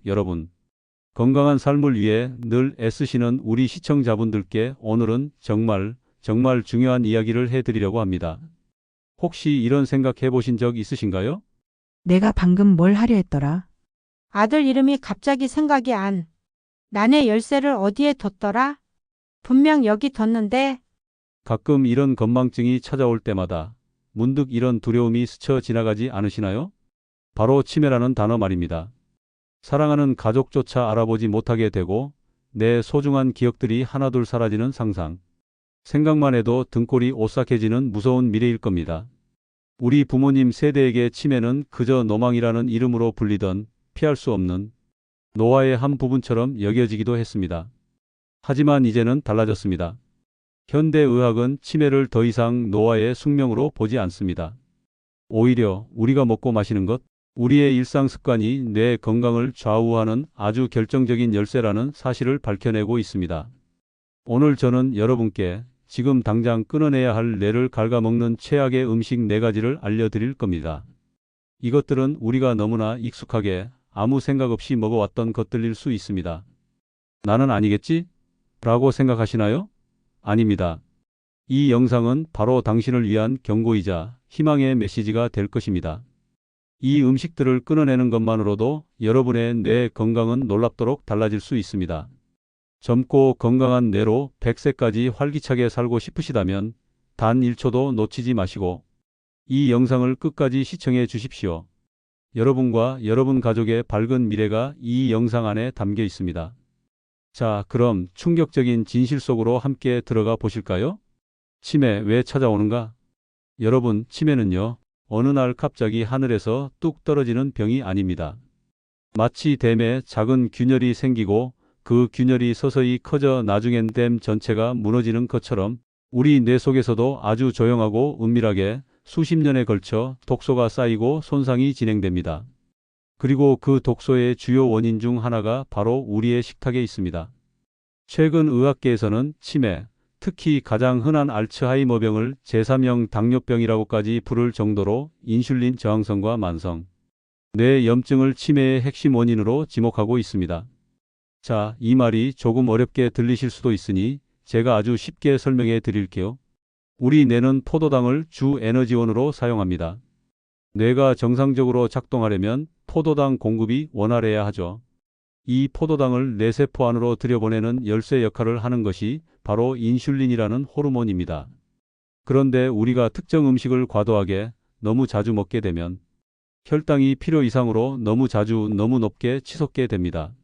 여러분, 건강한 삶을 위해 늘 애쓰시는 우리 시청자분들께 오늘은 정말 중요한 이야기를 해드리려고 합니다. 혹시 이런 생각 해보신 적 있으신가요? 내가 방금 뭘 하려 했더라? 아들 이름이 갑자기 생각이 안. 나네 열쇠를 어디에 뒀더라? 분명 여기 뒀는데. 가끔 이런 건망증이 찾아올 때마다 문득 이런 두려움이 스쳐 지나가지 않으시나요? 바로 치매라는 단어 말입니다. 사랑하는 가족조차 알아보지 못하게 되고 내 소중한 기억들이 하나둘 사라지는 상상. 생각만 해도 등골이 오싹해지는 무서운 미래일 겁니다. 우리 부모님 세대에게 치매는 그저 노망이라는 이름으로 불리던 피할 수 없는 노화의 한 부분처럼 여겨지기도 했습니다. 하지만 이제는 달라졌습니다. 현대의학은 치매를 더 이상 노화의 숙명으로 보지 않습니다. 오히려 우리가 먹고 마시는 것, 우리의 일상 습관이 뇌 건강을 좌우하는 아주 결정적인 열쇠라는 사실을 밝혀내고 있습니다. 오늘 저는 여러분께 지금 당장 끊어내야 할 뇌를 갉아먹는 최악의 음식 4가지를 알려드릴 겁니다. 이것들은 우리가 너무나 익숙하게 아무 생각 없이 먹어왔던 것들일 수 있습니다. 나는 아니겠지? 라고 생각하시나요? 아닙니다. 이 영상은 바로 당신을 위한 경고이자 희망의 메시지가 될 것입니다. 이 음식들을 끊어내는 것만으로도 여러분의 뇌 건강은 놀랍도록 달라질 수 있습니다. 젊고 건강한 뇌로 100세까지 활기차게 살고 싶으시다면 단 1초도 놓치지 마시고 이 영상을 끝까지 시청해 주십시오. 여러분과 여러분 가족의 밝은 미래가 이 영상 안에 담겨 있습니다. 자, 그럼 충격적인 진실 속으로 함께 들어가 보실까요? 치매 왜 찾아오는가? 여러분, 치매는요, 어느 날 갑자기 하늘에서 뚝 떨어지는 병이 아닙니다. 마치 댐에 작은 균열이 생기고 그 균열이 서서히 커져 나중엔 댐 전체가 무너지는 것처럼 우리 뇌 속에서도 아주 조용하고 은밀하게 수십 년에 걸쳐 독소가 쌓이고 손상이 진행됩니다. 그리고 그 독소의 주요 원인 중 하나가 바로 우리의 식탁에 있습니다. 최근 의학계에서는 치매, 특히 가장 흔한 알츠하이머병을 제3형 당뇨병이라고까지 부를 정도로 인슐린 저항성과 만성 뇌염증을 치매의 핵심 원인으로 지목하고 있습니다. 자, 이 말이 조금 어렵게 들리실 수도 있으니 제가 아주 쉽게 설명해 드릴게요. 우리 뇌는 포도당을 주 에너지원으로 사용합니다. 뇌가 정상적으로 작동하려면 포도당 공급이 원활해야 하죠. 이 포도당을 뇌세포 안으로 들여보내는 열쇠 역할을 하는 것이 바로 인슐린이라는 호르몬입니다. 그런데 우리가 특정 음식을 과도하게 너무 자주 먹게 되면 혈당이 필요 이상으로 너무 자주 너무 높게 치솟게 됩니다.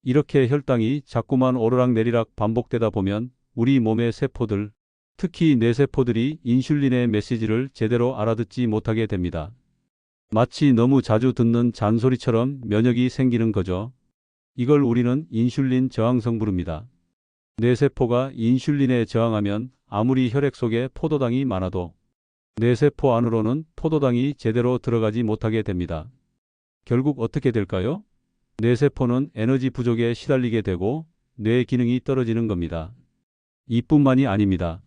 이렇게 혈당이 자꾸만 오르락내리락 반복되다 보면 우리 몸의 세포들, 특히 뇌세포들이 인슐린의 메시지를 제대로 알아듣지 못하게 됩니다. 마치 너무 자주 듣는 잔소리처럼 면역이 생기는 거죠. 이걸 우리는 인슐린 저항성 부릅니다. 뇌세포가 인슐린에 저항하면 아무리 혈액 속에 포도당이 많아도 뇌세포 안으로는 포도당이 제대로 들어가지 못하게 됩니다. 결국 어떻게 될까요? 뇌세포는 에너지 부족에 시달리게 되고 뇌 기능이 떨어지는 겁니다. 이뿐만이 아닙니다.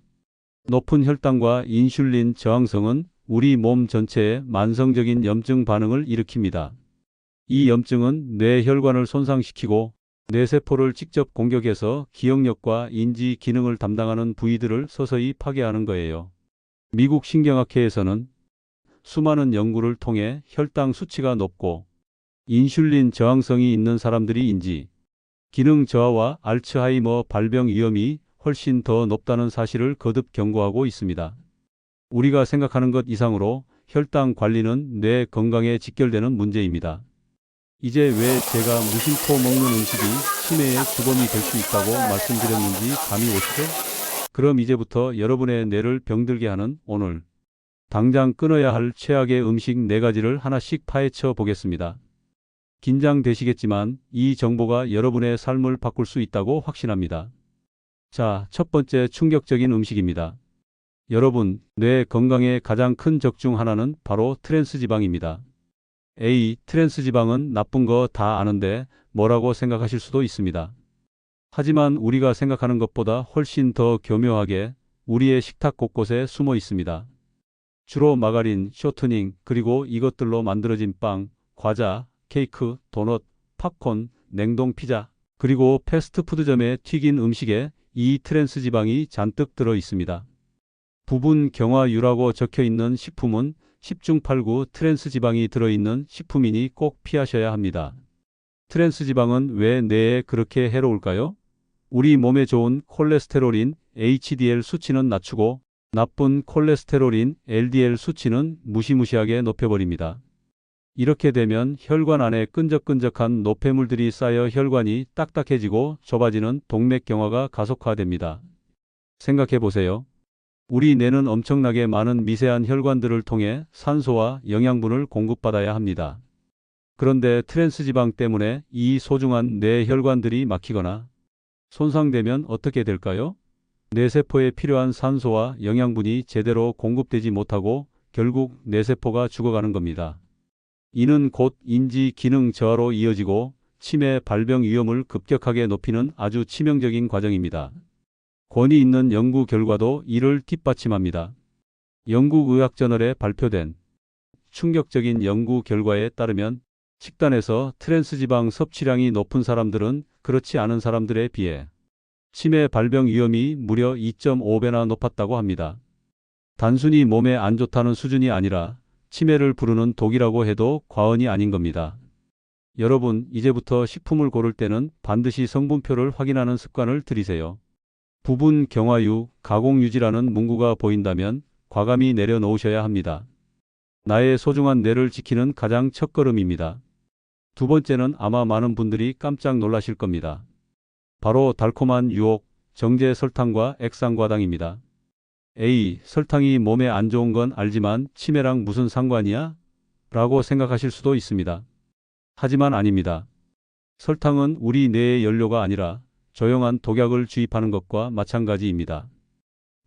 높은 혈당과 인슐린 저항성은 우리 몸 전체에 만성적인 염증 반응을 일으킵니다. 이 염증은 뇌 혈관을 손상시키고 뇌세포를 직접 공격해서 기억력과 인지 기능을 담당하는 부위들을 서서히 파괴하는 거예요. 미국 신경학회에서는 수많은 연구를 통해 혈당 수치가 높고 인슐린 저항성이 있는 사람들이 인지 기능 저하와 알츠하이머 발병 위험이 훨씬 더 높다는 사실을 거듭 경고하고 있습니다. 우리가 생각하는 것 이상으로 혈당 관리는 뇌 건강에 직결되는 문제입니다. 이제 왜 제가 무심코 먹는 음식이 치매의 주범이 될 수 있다고 말씀드렸는지 감이 오시죠? 그럼 이제부터 여러분의 뇌를 병들게 하는 오늘 당장 끊어야 할 최악의 음식 4가지를 하나씩 파헤쳐 보겠습니다. 긴장되시겠지만 이 정보가 여러분의 삶을 바꿀 수 있다고 확신합니다. 자, 첫 번째 충격적인 음식입니다. 여러분, 뇌 건강의 가장 큰 적 중 하나는 바로 트랜스지방입니다. 트랜스지방은 나쁜 거 다 아는데 뭐라고 생각하실 수도 있습니다. 하지만 우리가 생각하는 것보다 훨씬 더 교묘하게 우리의 식탁 곳곳에 숨어 있습니다. 주로 마가린, 쇼트닝, 그리고 이것들로 만들어진 빵, 과자, 케이크, 도넛, 팝콘, 냉동 피자, 그리고 패스트푸드점의 튀긴 음식에 이 트랜스 지방이 잔뜩 들어 있습니다. 부분 경화유라고 적혀 있는 식품은 10중 8구 트랜스 지방이 들어있는 식품이니 꼭 피하셔야 합니다. 트랜스 지방은 왜 뇌에 그렇게 해로울까요? 우리 몸에 좋은 콜레스테롤인 HDL 수치는 낮추고 나쁜 콜레스테롤인 LDL 수치는 무시무시하게 높여버립니다. 이렇게 되면 혈관 안에 끈적끈적한 노폐물들이 쌓여 혈관이 딱딱해지고 좁아지는 동맥경화가 가속화됩니다. 생각해 보세요. 우리 뇌는 엄청나게 많은 미세한 혈관들을 통해 산소와 영양분을 공급받아야 합니다. 그런데 트랜스 지방 때문에 이 소중한 뇌 혈관들이 막히거나 손상되면 어떻게 될까요? 뇌세포에 필요한 산소와 영양분이 제대로 공급되지 못하고 결국 뇌세포가 죽어가는 겁니다. 이는 곧 인지 기능 저하로 이어지고 치매 발병 위험을 급격하게 높이는 아주 치명적인 과정입니다. 권위 있는 연구 결과도 이를 뒷받침합니다. 영국 의학저널에 발표된 충격적인 연구 결과에 따르면 식단에서 트랜스 지방 섭취량이 높은 사람들은 그렇지 않은 사람들에 비해 치매 발병 위험이 무려 2.5배나 높았다고 합니다. 단순히 몸에 안 좋다는 수준이 아니라 치매를 부르는 독이라고 해도 과언이 아닌 겁니다. 여러분, 이제부터 식품을 고를 때는 반드시 성분표를 확인하는 습관을 들이세요. 부분 경화유, 가공유지라는 문구가 보인다면 과감히 내려놓으셔야 합니다. 나의 소중한 뇌를 지키는 가장 첫걸음입니다. 두 번째는 아마 많은 분들이 깜짝 놀라실 겁니다. 바로 달콤한 유혹, 정제 설탕과 액상과당입니다. 에이, 설탕이 몸에 안 좋은 건 알지만 치매랑 무슨 상관이야? 라고 생각하실 수도 있습니다. 하지만 아닙니다. 설탕은 우리 뇌의 연료가 아니라 조용한 독약을 주입하는 것과 마찬가지입니다.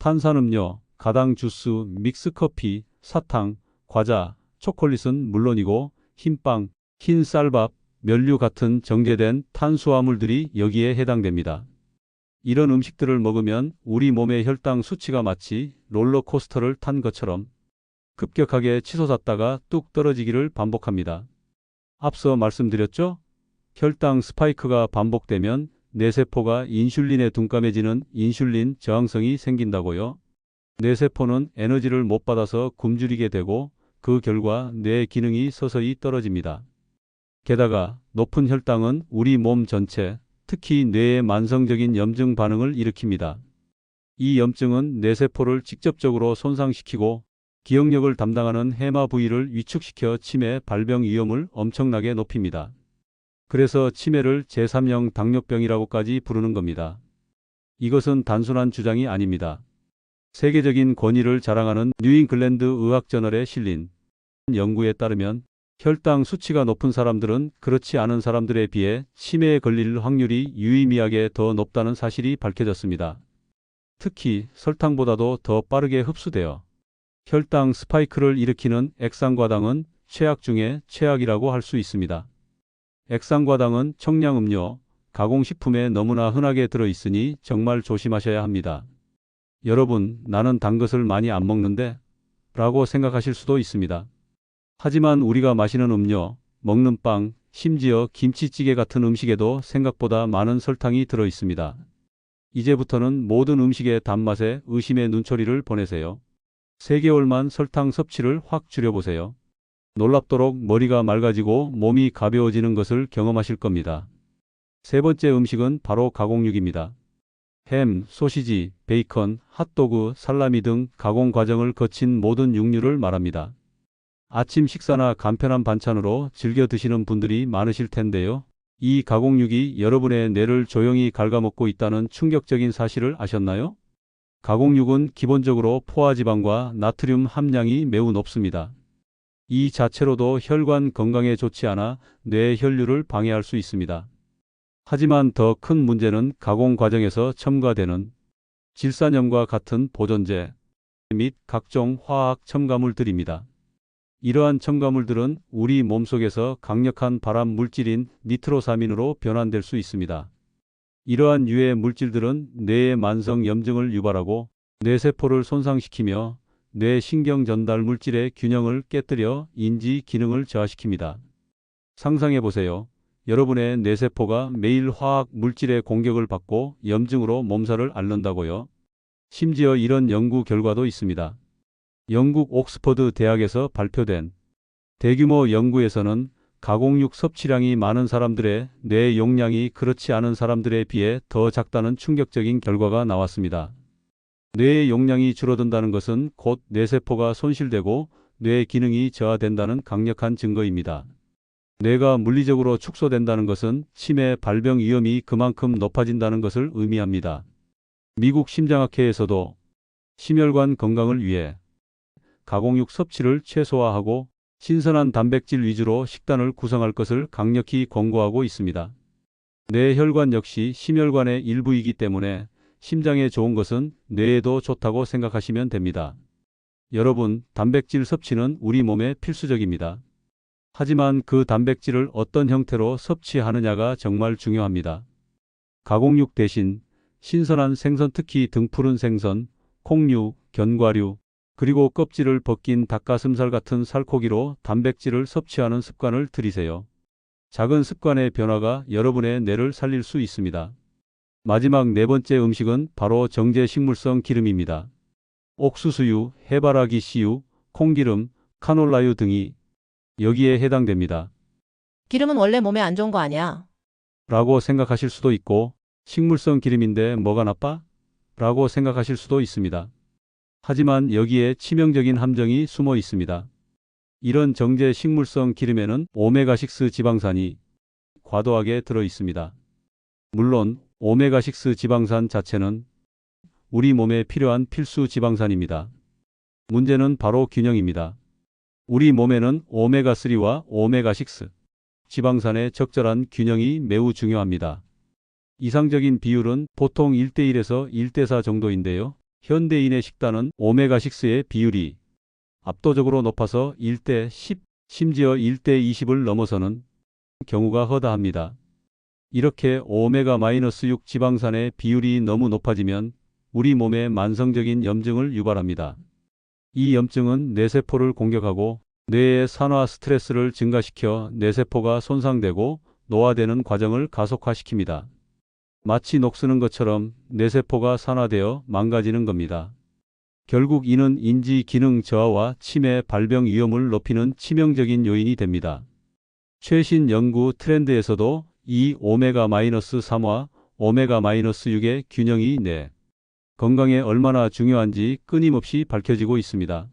탄산음료, 가당 주스, 믹스커피, 사탕, 과자, 초콜릿은 물론이고 흰빵, 흰 쌀밥, 면류 같은 정제된 탄수화물들이 여기에 해당됩니다. 이런 음식들을 먹으면 우리 몸의 혈당 수치가 마치 롤러코스터를 탄 것처럼 급격하게 치솟았다가 뚝 떨어지기를 반복합니다. 앞서 말씀드렸죠? 혈당 스파이크가 반복되면 뇌세포가 인슐린에 둔감해지는 인슐린 저항성이 생긴다고요. 뇌세포는 에너지를 못 받아서 굶주리게 되고 그 결과 뇌 기능이 서서히 떨어집니다. 게다가 높은 혈당은 우리 몸 전체, 특히 뇌의 만성적인 염증 반응을 일으킵니다. 이 염증은 뇌세포를 직접적으로 손상시키고 기억력을 담당하는 해마 부위를 위축시켜 치매 발병 위험을 엄청나게 높입니다. 그래서 치매를 제3형 당뇨병이라고까지 부르는 겁니다. 이것은 단순한 주장이 아닙니다. 세계적인 권위를 자랑하는 뉴잉글랜드 의학저널에 실린 연구에 따르면 혈당 수치가 높은 사람들은 그렇지 않은 사람들에 비해 치매에 걸릴 확률이 유의미하게 더 높다는 사실이 밝혀졌습니다. 특히 설탕보다도 더 빠르게 흡수되어 혈당 스파이크를 일으키는 액상과당은 최악 중에 최악이라고 할 수 있습니다. 액상과당은 청량음료, 가공식품에 너무나 흔하게 들어있으니 정말 조심하셔야 합니다. 여러분, 나는 단 것을 많이 안 먹는데? 라고 생각하실 수도 있습니다. 하지만 우리가 마시는 음료, 먹는 빵, 심지어 김치찌개 같은 음식에도 생각보다 많은 설탕이 들어 있습니다. 이제부터는 모든 음식의 단맛에 의심의 눈초리를 보내세요. 3개월만 설탕 섭취를 확 줄여보세요. 놀랍도록 머리가 맑아지고 몸이 가벼워지는 것을 경험하실 겁니다. 세 번째 음식은 바로 가공육입니다. 햄, 소시지, 베이컨, 핫도그, 살라미 등 가공 과정을 거친 모든 육류를 말합니다. 아침 식사나 간편한 반찬으로 즐겨 드시는 분들이 많으실 텐데요. 이 가공육이 여러분의 뇌를 조용히 갉아먹고 있다는 충격적인 사실을 아셨나요? 가공육은 기본적으로 포화지방과 나트륨 함량이 매우 높습니다. 이 자체로도 혈관 건강에 좋지 않아 뇌 혈류를 방해할 수 있습니다. 하지만 더 큰 문제는 가공 과정에서 첨가되는 질산염과 같은 보존제 및 각종 화학 첨가물들입니다. 이러한 첨가물들은 우리 몸속에서 강력한 발암 물질인 니트로사민으로 변환될 수 있습니다. 이러한 유해 물질들은 뇌의 만성 염증을 유발하고 뇌세포를 손상시키며 뇌 신경 전달 물질의 균형을 깨뜨려 인지 기능을 저하시킵니다. 상상해 보세요. 여러분의 뇌세포가 매일 화학 물질의 공격을 받고 염증으로 몸살을 앓는다고요. 심지어 이런 연구 결과도 있습니다. 영국 옥스퍼드 대학에서 발표된 대규모 연구에서는 가공육 섭취량이 많은 사람들의 뇌 용량이 그렇지 않은 사람들에 비해 더 작다는 충격적인 결과가 나왔습니다. 뇌의 용량이 줄어든다는 것은 곧 뇌세포가 손실되고 뇌 기능이 저하된다는 강력한 증거입니다. 뇌가 물리적으로 축소된다는 것은 치매 발병 위험이 그만큼 높아진다는 것을 의미합니다. 미국 심장학회에서도 심혈관 건강을 위해 가공육 섭취를 최소화하고 신선한 단백질 위주로 식단을 구성할 것을 강력히 권고하고 있습니다. 뇌혈관 역시 심혈관의 일부이기 때문에 심장에 좋은 것은 뇌에도 좋다고 생각하시면 됩니다. 여러분, 단백질 섭취는 우리 몸에 필수적입니다. 하지만 그 단백질을 어떤 형태로 섭취하느냐가 정말 중요합니다. 가공육 대신 신선한 생선, 특히 등푸른 생선, 콩류, 견과류, 그리고 껍질을 벗긴 닭가슴살 같은 살코기로 단백질을 섭취하는 습관을 들이세요. 작은 습관의 변화가 여러분의 뇌를 살릴 수 있습니다. 마지막 네 번째 음식은 바로 정제 식물성 기름입니다. 옥수수유, 해바라기 씨유, 콩기름, 카놀라유 등이 여기에 해당됩니다. 기름은 원래 몸에 안 좋은 거 아니야? 라고 생각하실 수도 있고, 식물성 기름인데 뭐가 나빠? 라고 생각하실 수도 있습니다. 하지만 여기에 치명적인 함정이 숨어 있습니다. 이런 정제 식물성 기름에는 오메가6 지방산이 과도하게 들어 있습니다. 물론 오메가6 지방산 자체는 우리 몸에 필요한 필수 지방산입니다. 문제는 바로 균형입니다. 우리 몸에는 오메가3와 오메가6 지방산의 적절한 균형이 매우 중요합니다. 이상적인 비율은 보통 1대1에서 1대4 정도인데요. 현대인의 식단은 오메가6의 비율이 압도적으로 높아서 1대10, 심지어 1대20을 넘어서는 경우가 허다합니다. 이렇게 오메가-6 지방산의 비율이 너무 높아지면 우리 몸에 만성적인 염증을 유발합니다. 이 염증은 뇌세포를 공격하고 뇌의 산화 스트레스를 증가시켜 뇌세포가 손상되고 노화되는 과정을 가속화시킵니다. 마치 녹쓰는 것처럼 뇌세포가 산화되어 망가지는 겁니다. 결국 이는 인지 기능 저하와 치매 발병 위험을 높이는 치명적인 요인이 됩니다. 최신 연구 트렌드에서도 이 오메가-3와 오메가-6의 균형이 뇌 건강에 얼마나 중요한지 끊임없이 밝혀지고 있습니다.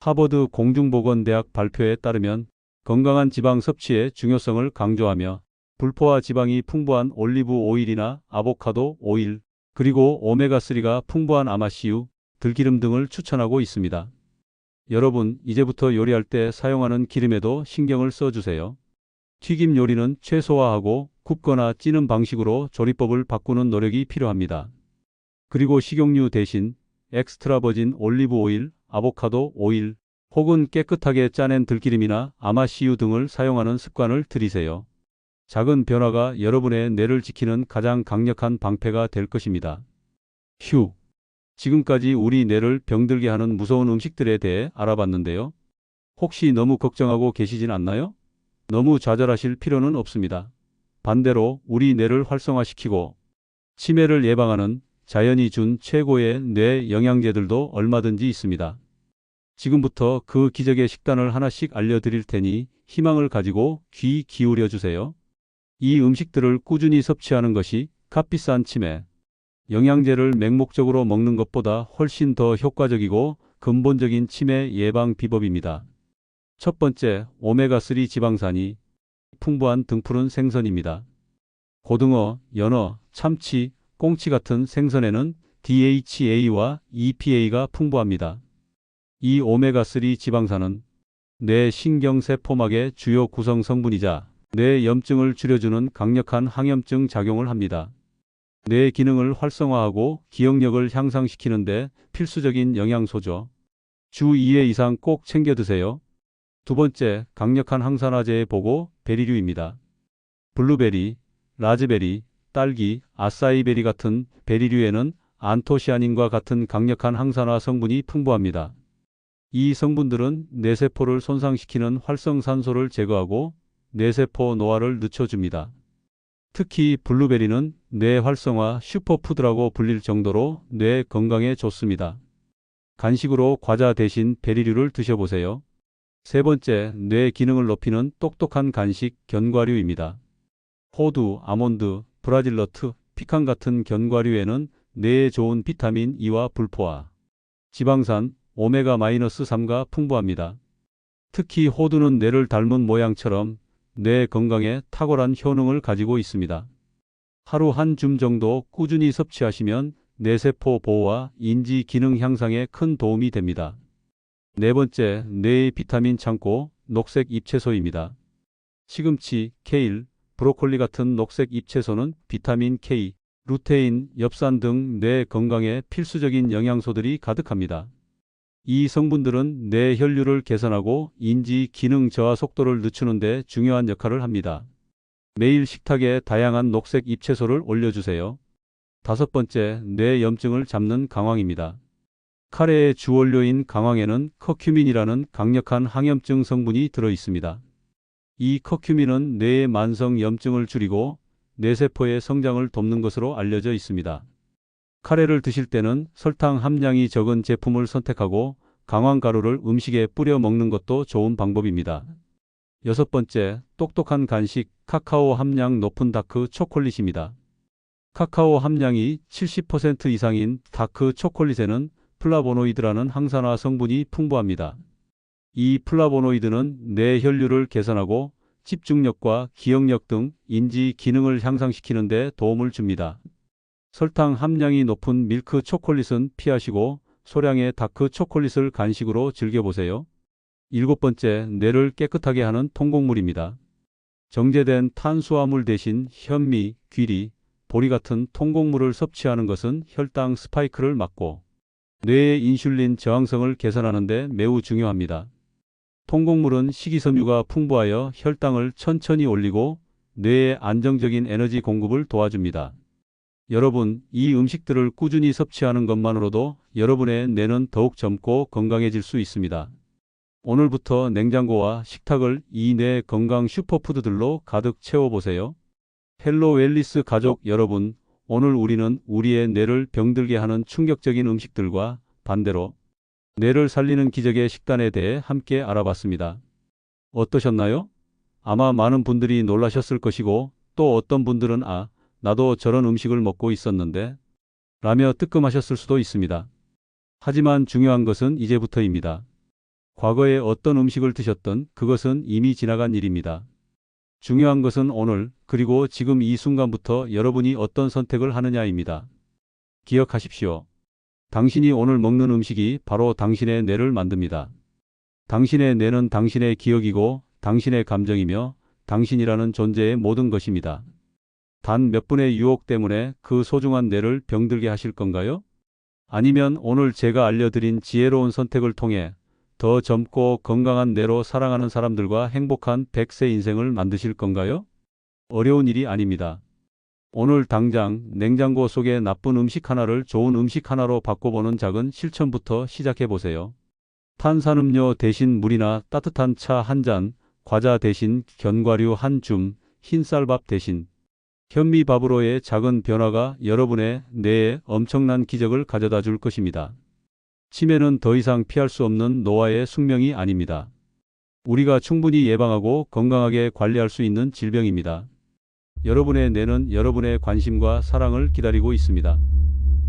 하버드 공중보건대학 발표에 따르면 건강한 지방 섭취의 중요성을 강조하며 불포화 지방이 풍부한 올리브 오일이나 아보카도 오일, 그리고 오메가3가 풍부한 아마씨유, 들기름 등을 추천하고 있습니다. 여러분, 이제부터 요리할 때 사용하는 기름에도 신경을 써주세요. 튀김 요리는 최소화하고 굽거나 찌는 방식으로 조리법을 바꾸는 노력이 필요합니다. 그리고 식용유 대신 엑스트라 버진 올리브 오일, 아보카도 오일, 혹은 깨끗하게 짜낸 들기름이나 아마씨유 등을 사용하는 습관을 들이세요. 작은 변화가 여러분의 뇌를 지키는 가장 강력한 방패가 될 것입니다. 휴! 지금까지 우리 뇌를 병들게 하는 무서운 음식들에 대해 알아봤는데요. 혹시 너무 걱정하고 계시진 않나요? 너무 좌절하실 필요는 없습니다. 반대로 우리 뇌를 활성화시키고 치매를 예방하는 자연이 준 최고의 뇌 영양제들도 얼마든지 있습니다. 지금부터 그 기적의 식단을 하나씩 알려드릴 테니 희망을 가지고 귀 기울여 주세요. 이 음식들을 꾸준히 섭취하는 것이 값비싼 치매, 영양제를 맹목적으로 먹는 것보다 훨씬 더 효과적이고 근본적인 치매 예방 비법입니다. 첫 번째, 오메가3 지방산이 풍부한 등푸른 생선입니다. 고등어, 연어, 참치, 꽁치 같은 생선에는 DHA와 EPA가 풍부합니다. 이 오메가3 지방산은 뇌 신경세포막의 주요 구성 성분이자 뇌 염증을 줄여주는 강력한 항염증 작용을 합니다. 뇌 기능을 활성화하고 기억력을 향상시키는 데 필수적인 영양소죠. 주 2회 이상 꼭 챙겨 드세요. 두 번째, 강력한 항산화제의 보고 베리류입니다. 블루베리, 라즈베리, 딸기, 아싸이베리 같은 베리류에는 안토시아닌과 같은 강력한 항산화 성분이 풍부합니다. 이 성분들은 뇌세포를 손상시키는 활성산소를 제거하고 뇌세포 노화를 늦춰줍니다. 특히 블루베리는 뇌 활성화 슈퍼푸드라고 불릴 정도로 뇌 건강에 좋습니다. 간식으로 과자 대신 베리류를 드셔보세요. 세 번째, 뇌 기능을 높이는 똑똑한 간식 견과류입니다. 호두, 아몬드, 브라질너트, 피칸 같은 견과류에는 뇌에 좋은 비타민 E와 불포화, 지방산, 오메가-3가 풍부합니다. 특히 호두는 뇌를 닮은 모양처럼 뇌 건강에 탁월한 효능을 가지고 있습니다. 하루 한 줌 정도 꾸준히 섭취하시면 뇌세포 보호와 인지 기능 향상에 큰 도움이 됩니다. 네 번째, 뇌의 비타민 창고, 녹색 잎채소입니다. 시금치, 케일, 브로콜리 같은 녹색 잎채소는 비타민 K, 루테인, 엽산 등 뇌 건강에 필수적인 영양소들이 가득합니다. 이 성분들은 뇌 혈류를 개선하고 인지 기능 저하 속도를 늦추는 데 중요한 역할을 합니다. 매일 식탁에 다양한 녹색 잎채소를 올려주세요. 다섯 번째, 뇌 염증을 잡는 강황입니다. 카레의 주원료인 강황에는 커큐민이라는 강력한 항염증 성분이 들어 있습니다. 이 커큐민은 뇌의 만성 염증을 줄이고 뇌세포의 성장을 돕는 것으로 알려져 있습니다. 카레를 드실 때는 설탕 함량이 적은 제품을 선택하고 강황가루를 음식에 뿌려 먹는 것도 좋은 방법입니다. 여섯 번째, 똑똑한 간식, 카카오 함량 높은 다크 초콜릿입니다. 카카오 함량이 70% 이상인 다크 초콜릿에는 플라보노이드라는 항산화 성분이 풍부합니다. 이 플라보노이드는 뇌 혈류를 개선하고 집중력과 기억력 등 인지 기능을 향상시키는 데 도움을 줍니다. 설탕 함량이 높은 밀크 초콜릿은 피하시고 소량의 다크 초콜릿을 간식으로 즐겨보세요. 일곱 번째, 뇌를 깨끗하게 하는 통곡물입니다. 정제된 탄수화물 대신 현미, 귀리, 보리 같은 통곡물을 섭취하는 것은 혈당 스파이크를 막고 뇌의 인슐린 저항성을 개선하는 데 매우 중요합니다. 통곡물은 식이섬유가 풍부하여 혈당을 천천히 올리고 뇌에 안정적인 에너지 공급을 도와줍니다. 여러분, 이 음식들을 꾸준히 섭취하는 것만으로도 여러분의 뇌는 더욱 젊고 건강해질 수 있습니다. 오늘부터 냉장고와 식탁을 이 뇌 건강 슈퍼푸드들로 가득 채워보세요. 헬로 웰리스 가족 여러분, 오늘 우리는 우리의 뇌를 병들게 하는 충격적인 음식들과 반대로 뇌를 살리는 기적의 식단에 대해 함께 알아봤습니다. 어떠셨나요? 아마 많은 분들이 놀라셨을 것이고 또 어떤 분들은 나도 저런 음식을 먹고 있었는데 라며 뜨끔하셨을 수도 있습니다. 하지만 중요한 것은 이제부터입니다. 과거에 어떤 음식을 드셨든 그것은 이미 지나간 일입니다. 중요한 것은 오늘 그리고 지금 이 순간부터 여러분이 어떤 선택을 하느냐입니다. 기억하십시오. 당신이 오늘 먹는 음식이 바로 당신의 뇌를 만듭니다. 당신의 뇌는 당신의 기억이고 당신의 감정이며 당신이라는 존재의 모든 것입니다. 단 몇 분의 유혹 때문에 그 소중한 뇌를 병들게 하실 건가요? 아니면 오늘 제가 알려드린 지혜로운 선택을 통해 더 젊고 건강한 뇌로 사랑하는 사람들과 행복한 100세 인생을 만드실 건가요? 어려운 일이 아닙니다. 오늘 당장 냉장고 속의 나쁜 음식 하나를 좋은 음식 하나로 바꿔보는 작은 실천부터 시작해보세요. 탄산음료 대신 물이나 따뜻한 차 한 잔, 과자 대신 견과류 한 줌, 흰쌀밥 대신 현미밥으로의 작은 변화가 여러분의 뇌에 엄청난 기적을 가져다 줄 것입니다. 치매는 더 이상 피할 수 없는 노화의 숙명이 아닙니다. 우리가 충분히 예방하고 건강하게 관리할 수 있는 질병입니다. 여러분의 뇌는 여러분의 관심과 사랑을 기다리고 있습니다.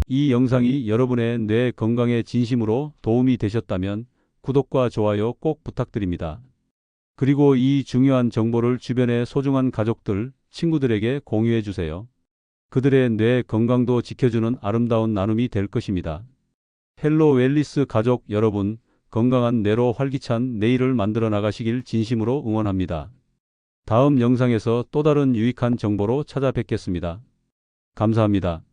이 영상이 여러분의 뇌 건강에 진심으로 도움이 되셨다면 구독과 좋아요 꼭 부탁드립니다. 그리고 이 중요한 정보를 주변의 소중한 가족들, 친구들에게 공유해 주세요. 그들의 뇌 건강도 지켜주는 아름다운 나눔이 될 것입니다. 헬로 웰리스 가족 여러분, 건강한 뇌로 활기찬 내일을 만들어 나가시길 진심으로 응원합니다. 다음 영상에서 또 다른 유익한 정보로 찾아뵙겠습니다. 감사합니다.